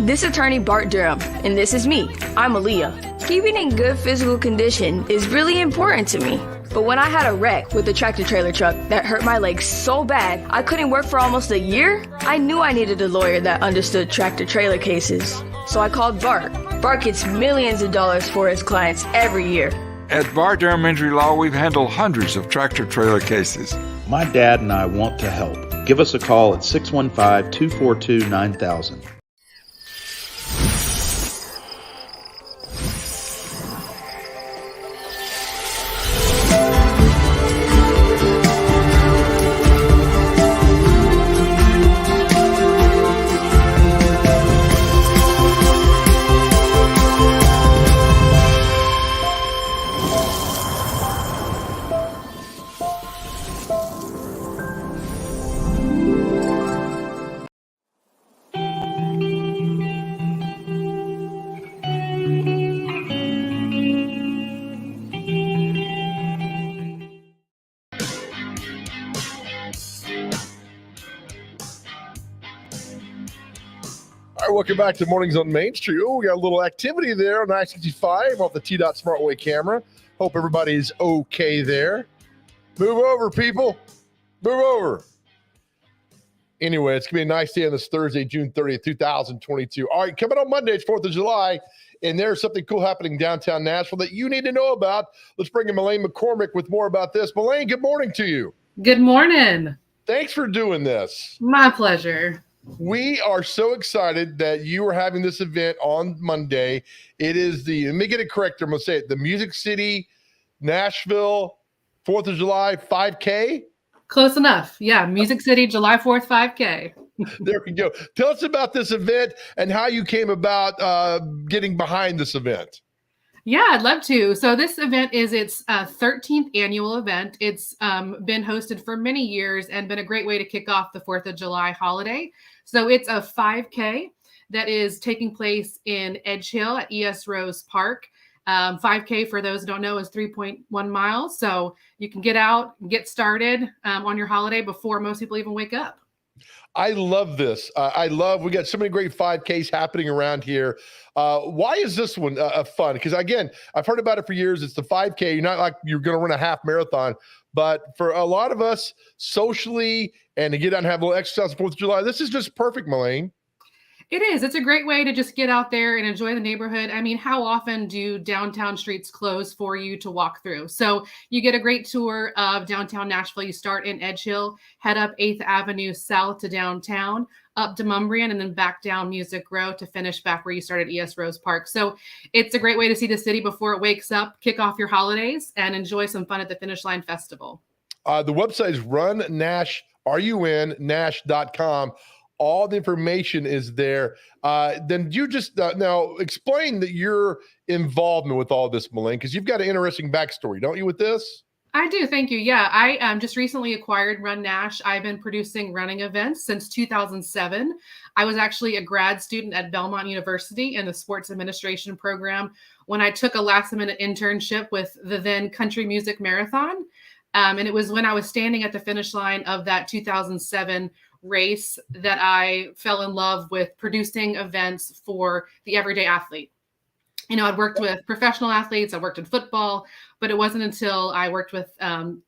This is attorney Bart Durham, and this is me. I'm Aaliyah. Keeping in good physical condition is really important to me. But when I had a wreck with a tractor trailer truck that hurt my legs so bad I couldn't work for almost a year, I knew I needed a lawyer that understood tractor trailer cases. So I called Bart. Bart gets millions of dollars for his clients every year. At Bart Durham Injury Law, we've handled hundreds of tractor trailer cases. My dad and I want to help. Give us a call at 615-242-9000. Welcome back to Mornings on Main Street. Oh, we got a little activity there on I-65 off the T-Dot Smartway camera. Hope everybody's okay there. Move over, people. Move over. Anyway, it's going to be a nice day on this Thursday, June 30th, 2022. All right, coming on Monday, it's 4th of July, and there's something cool happening downtown Nashville that you need to know about. Let's bring in Melaine McCormick with more about this. Melaine, good morning to you. Good morning. Thanks for doing this. My pleasure. We are so excited that you are having this event on Monday. It is let me get it correct. I'm going to say it, the Music City, Nashville, 4th of July 5K. Close enough. Yeah, Music City, July 4th, 5K. There we go. Tell us about this event and how you came about getting behind this event. Yeah, I'd love to. So this event is its 13th annual event. It's been hosted for many years and been a great way to kick off the 4th of July holiday. So it's a 5K that is taking place in Edge Hill at ES Rose Park. 5K, for those who don't know, is 3.1 miles. So you can get out and get started on your holiday before most people even wake up. I love this. We got so many great 5Ks happening around here. Why is this one fun? Because again, I've heard about it for years. It's the 5K. You're not like you're going to run a half marathon, but for a lot of us socially and to get out and have a little exercise on 4th of July, this is just perfect, Melaine. It is. It's a great way to just get out there and enjoy the neighborhood. I mean, how often do downtown streets close for you to walk through? So you get a great tour of downtown Nashville. You start in Edge Hill, head up 8th Avenue south to downtown, up Demonbreun, and then back down Music Row to finish back where you started at ES Rose Park. So it's a great way to see the city before it wakes up, kick off your holidays, and enjoy some fun at the Finish Line Festival. The website is runnash.com. All the information is there. Then you just now explain that your involvement with all this, Melaine, because you've got an interesting backstory, don't you, with this? I do. Thank you. Yeah, I just recently acquired Run Nash. I've been producing running events since 2007. I was actually a grad student at Belmont University in the sports administration program when I took a last-minute internship with the then Country Music Marathon. And it was when I was standing at the finish line of that 2007 race that I fell in love with producing events for the everyday athlete. You know, I'd worked with professional athletes, I worked in football, but it wasn't until I worked with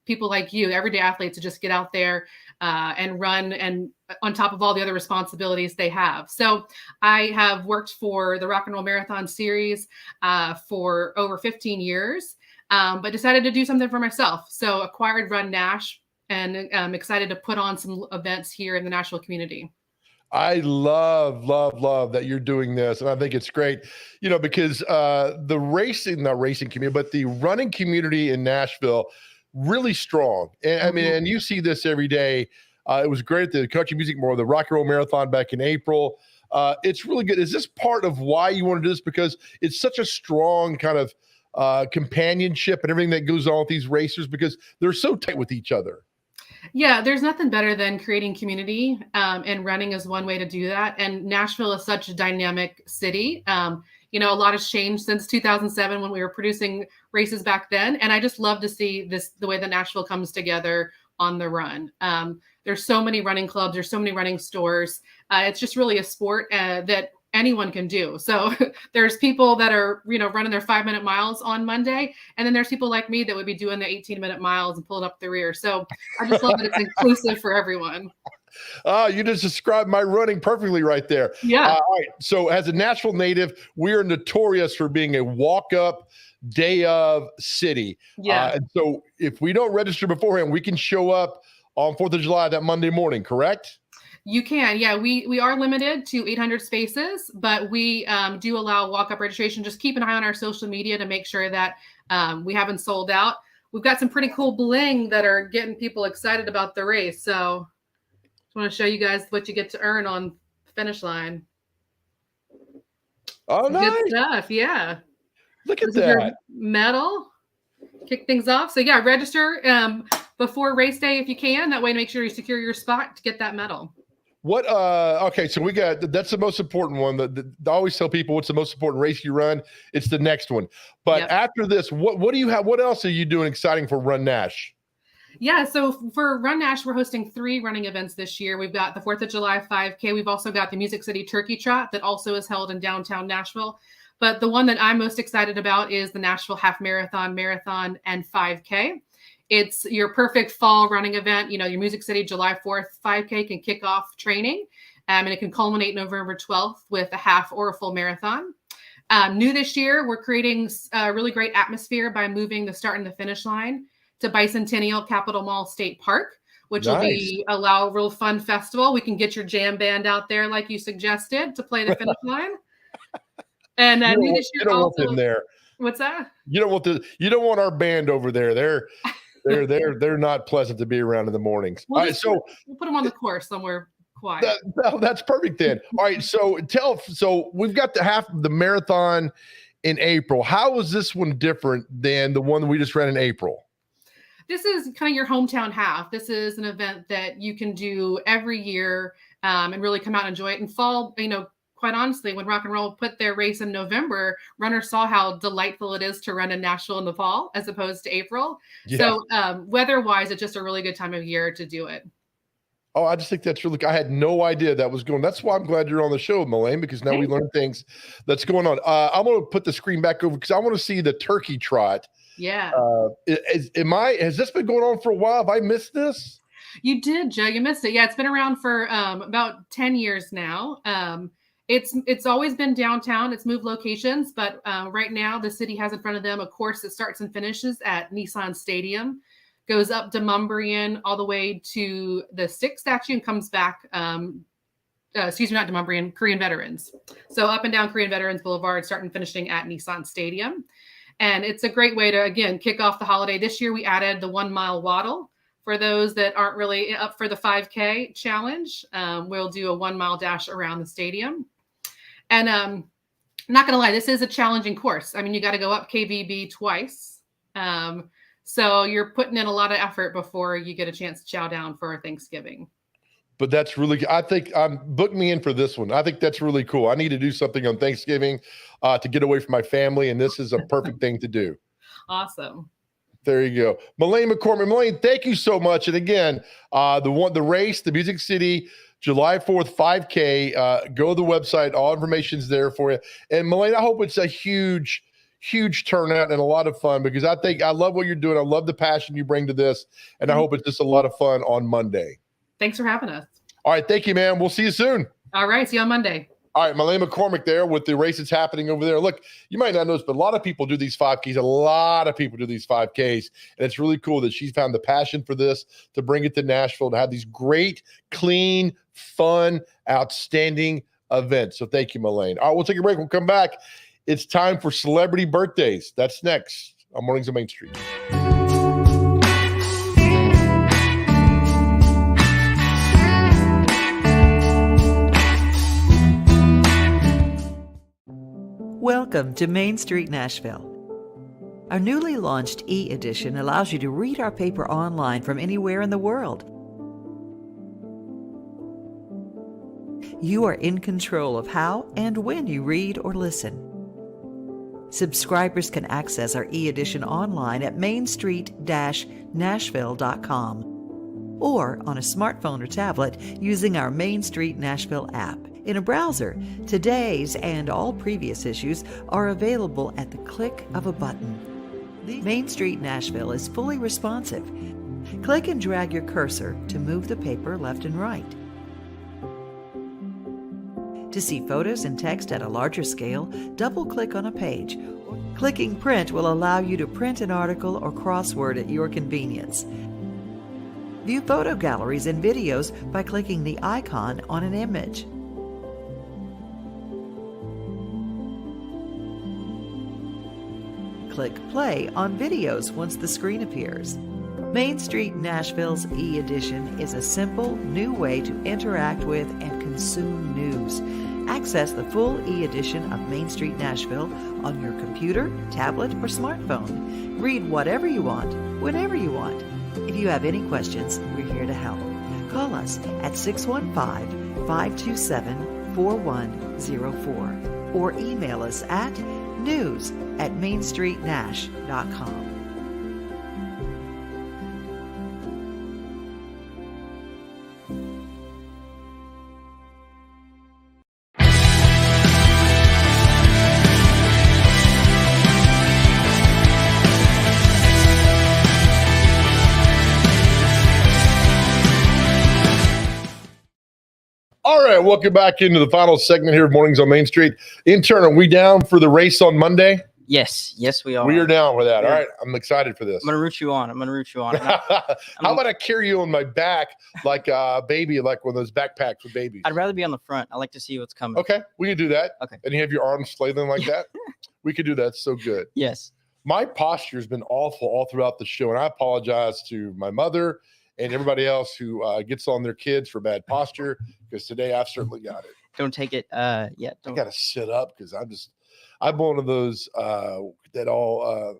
people like you, everyday athletes, to just get out there and run, and on top of all the other responsibilities they have. So I have worked for the Rock and Roll Marathon Series for over 15 years, but decided to do something for myself. So acquired Run Nash, and I'm excited to put on some events here in the Nashville community. I love that you're doing this. And I think it's great, you know, because the not racing community, but the running community in Nashville, really strong. And I mean, and you see this every day. It was great at the Country Music the Rock and Roll Marathon back in April. It's really good. Is this part of why you want to do this? Because it's such a strong kind of companionship and everything that goes on with these racers, because they're so tight with each other. Yeah, there's nothing better than creating community, and running is one way to do that. And Nashville is such a dynamic city. You know, a lot has changed since 2007 when we were producing races back then. And I just love to see the way that Nashville comes together on the run. There's so many running clubs. There's so many running stores. It's just really a sport that anyone can do. So there's people that are, you know, running their 5-minute miles on Monday. And then there's people like me that would be doing the 18-minute miles and pulling up the rear. So I just love that it's inclusive for everyone. You just described my running perfectly right there. Yeah. All right. So as a Nashville native, we are notorious for being a walk-up day of city. Yeah. And so if we don't register beforehand, we can show up on 4th of July that Monday morning, correct? You can. Yeah, we are limited to 800 spaces, but we do allow walk-up registration. Just keep an eye on our social media to make sure that we haven't sold out. We've got some pretty cool bling that are getting people excited about the race. So just want to show you guys what you get to earn on the finish line. Oh, nice. Good stuff. Yeah. Look at This is your that. medal. Kick things off. So yeah, register before race day if you can. That way, make sure you secure your spot to get that medal. What okay, so that's the most important one. I always tell people, what's the most important race you run? It's the next one. But Yep. after this, what do you have? What else are you doing exciting for Run Nash? Yeah, so for Run Nash, we're hosting 3 running events this year. We've got the 4th of July 5K. We've also got the Music City Turkey Trot that also is held in downtown Nashville. But the one that I'm most excited about is the Nashville Half Marathon, and 5K. It's your perfect fall running event. You know, your Music City July 4th 5K can kick off training, and it can culminate November 12th with a half or a full marathon. New this year, we're creating a really great atmosphere by moving the start and the finish line to Bicentennial Capitol Mall State Park, which will allow a real fun festival. We can get your jam band out there, like you suggested, to play the finish line. And new this year, you don't also, want them there. What's that? You don't want our band over there. They're not pleasant to be around in the mornings. All right, so we'll put them on the course somewhere quiet. that's perfect then. All right, so we've got the marathon in April. How is this one different than the one we just ran in April? This is kind of your hometown half. This is an event that you can do every year and really come out and enjoy it. And fall, you know, quite honestly, when Rock and Roll put their race in November, runners saw how delightful it is to run in Nashville in the fall as opposed to April. Yeah. So weather-wise, it's just a really good time of year to do it. Oh, I just think that's really, I had no idea that was going. That's why I'm glad you're on the show, Melaine, because now we learn things that's going on. I'm going to put the screen back over because I want to see the turkey trot. Yeah. Has this been going on for a while? Have I missed this? You did, Joe. You missed it. Yeah, it's been around for about 10 years now. It's always been downtown. It's moved locations, but right now the city has in front of them a course that starts and finishes at Nissan Stadium, goes up to Mumbrian all the way to the Stick statue and comes back. Excuse me, not to Mumbrian, Korean Veterans. So up and down Korean Veterans Boulevard, starting and finishing at Nissan Stadium. And it's a great way to, again, kick off the holiday. This year we added the 1 mile waddle For those that aren't really up for the 5K challenge, we'll do a 1 mile dash around the stadium. And I'm not going to lie, this is a challenging course. I mean, you got to go up KVB twice. So you're putting in a lot of effort before you get a chance to chow down for Thanksgiving. But that's really, I think book me in for this one. I think that's really cool. I need to do something on Thanksgiving to get away from my family. And this is a perfect thing to do. Awesome. There you go. Melaine McCormick. Melaine, thank you so much. And again, the race, the Music City, July 4th, 5K. Go to the website. All information's there for you. And Melaine, I hope it's a huge turnout and a lot of fun, because I love what you're doing. I love the passion you bring to this. And I hope it's just a lot of fun on Monday. Thanks for having us. All right. Thank you, man. We'll see you soon. All right. See you on Monday. All right, Melaine McCormick there with the race that's happening over there. Look, you might not notice, but a lot of people do these 5Ks. A lot of people do these 5Ks. And it's really cool that she's found the passion for this, to bring it to Nashville, to have these great, clean, fun, outstanding events. So thank you, Melaine. All right, we'll take a break. We'll come back. It's time for celebrity birthdays. That's next on Mornings on Main Street. Welcome to Main Street Nashville. Our newly launched e-edition allows you to read our paper online from anywhere in the world. You are in control of how and when you read or listen. Subscribers can access our e-edition online at mainstreet-nashville.com or on a smartphone or tablet using our Main Street Nashville app. In a browser, today's and all previous issues are available at the click of a button. Main Street Nashville is fully responsive. Click and drag your cursor to move the paper left and right. To see photos and text at a larger scale, double-click on a page. Clicking print will allow you to print an article or crossword at your convenience. View photo galleries and videos by clicking the icon on an image. Click play on videos once the screen appears. Main Street Nashville's e-edition is a simple, new way to interact with and consume news. Access the full e-edition of Main Street Nashville on your computer, tablet, or smartphone. Read whatever you want, whenever you want. If you have any questions, we're here to help. Call us at 615-527-4104 or email us at news@mainstreetnash.com. All right, welcome back into the final segment here of Mornings on Main Street. Intern, are we down for the race on Monday? Yes, we are. We are down for that. All right, I'm excited for this. I'm gonna root you on. How about I carry you on my back like a baby, like one of those backpacks with babies? I'd rather be on the front. I like to see what's coming. Okay, we can do that. Okay. And you have your arms flailing like that? We could do that. So good. Yes. My posture has been awful all throughout the show, and I apologize to my mother and everybody else who gets on their kids for bad posture, because today I've certainly got it. Don't take it. I got to sit up because I'm one of those that all,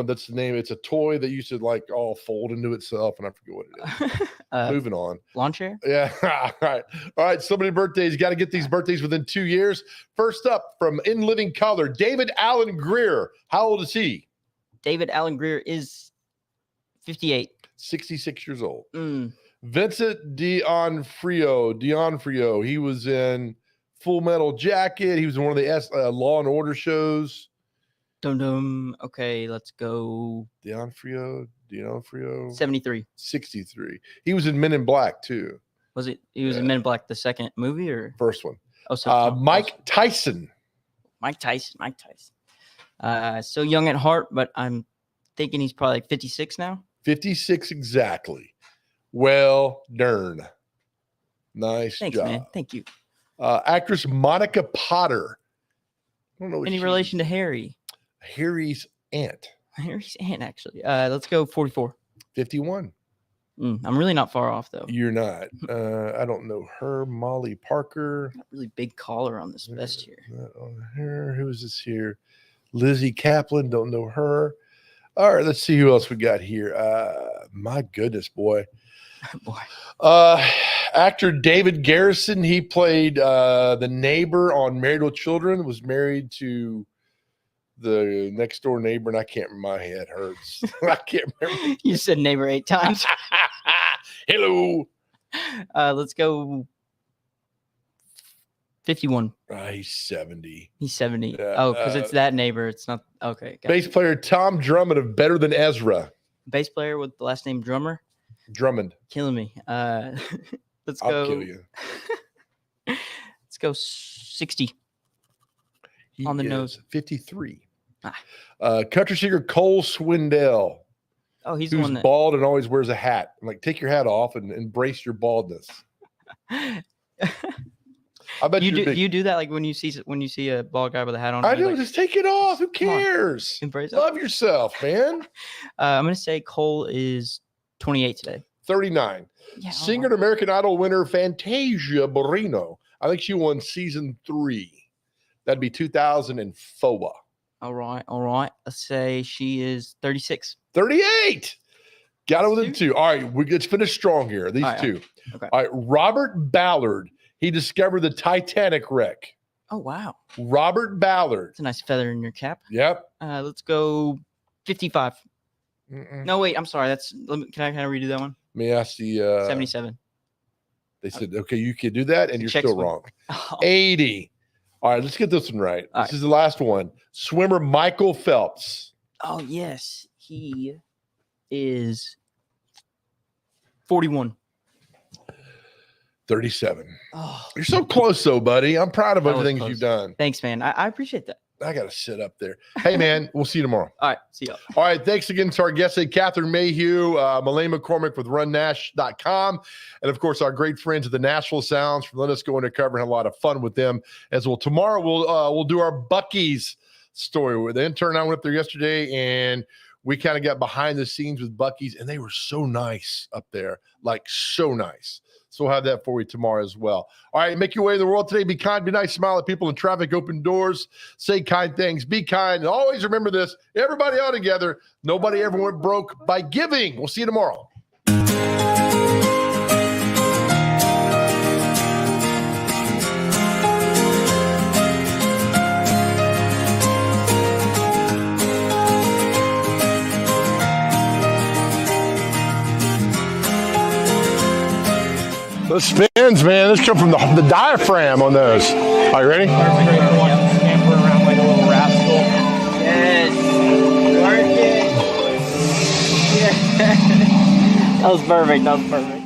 that's the name? It's a toy that used to like all fold into itself, and I forget what it is. Moving on. Lawn chair? Yeah. All right. So many birthdays. You got to get these birthdays within 2 years. First up, from In Living Color, David Allen Greer. How old is he? David Allen Greer is 58. 66 years old. Vincent D'Onofrio. He was in Full Metal Jacket. He was in one of the Law and Order shows. Okay, let's go. D'Onofrio. 73. 63. He was in Men in Black too. Was it? He was in Men in Black, the second movie or first one? Oh, so Mike Tyson. Mike Tyson. So young at heart, but I'm thinking he's probably like 56 now. 56 exactly. Well done. Nice Thanks, job. Man. Thank you. Actress Monica Potter. I don't know. Any relation to Harry? Harry's aunt. Harry's aunt, actually. Let's go 44. 51. I'm really not far off though. You're not. I don't know her. Molly Parker. Really big collar on this vest here. Not on her. Who is this here? Lizzie Kaplan. Don't know her. All right, let's see who else we got here. My goodness, boy. Actor David Garrison. He played the neighbor on Married with Children. Was married to the next door neighbor, and I can't remember. My head hurts. I can't remember. You said neighbor 8 times. Hello. Let's go 51. He's 70. He's 70. Oh, because it's that neighbor. It's not. Okay. Bass player Tom Drummond of Better Than Ezra. Bass player with the last name Drummer. Drummond. Killing me. Let's I'll go. kill you. Let's go 60. He on the is nose. 53. Country singer Cole Swindell. Oh, he's who's the one that bald and always wears a hat. I'm like, take your hat off and embrace your baldness. I bet you do. You do that like when you see a bald guy with a hat on. I do. Like, just take it off. Who cares? Embrace it. Love yourself, man. I'm gonna say Cole is 28 today. 39. Yeah, Singer and American Idol winner Fantasia Barrino. I think she won season 3. That'd be 2004. All right. Let's say she is 36. 38. Got it within 2. All right, let's finish strong here. These two. Okay. All right, Robert Ballard. He discovered the Titanic wreck. Oh, wow. Robert Ballard. It's a nice feather in your cap. Yep. Let's go 55. No, wait. I'm sorry. Can I redo that one? Let me ask the 77. They said, okay, you can do that, and you're Check's still one. wrong. Oh. 80. All right, let's get this one right. All This is the last one. Swimmer Michael Phelps. Oh, yes. He is 41. 37. Oh, You're so close, though, buddy. I'm proud of that was everything close. you've done. Thanks, man. I appreciate that. I got to sit up there. Hey, man, we'll see you tomorrow. All right. See y'all. All right. Thanks again to our guests, Catherine Mayhew, Malane McCormick with RunNash.com, and, of course, our great friends at the Nashville Sounds for letting us go undercover and have a lot of fun with them as well. Tomorrow, we'll do our Buc-ee's story. The intern and I went up there yesterday, and we kind of got behind the scenes with Buc-ee's, and they were so nice up there, like so nice. So we'll have that for you tomorrow as well. All right, make your way in the world today. Be kind, be nice, smile at people in traffic, open doors, say kind things, be kind. And always remember this, everybody all together, nobody ever went broke by giving. We'll see you tomorrow. Those spins, man. Those come from the diaphragm on those. Are you ready? Scamper around like a little rascal. Yes. Work it. Yeah. That was perfect.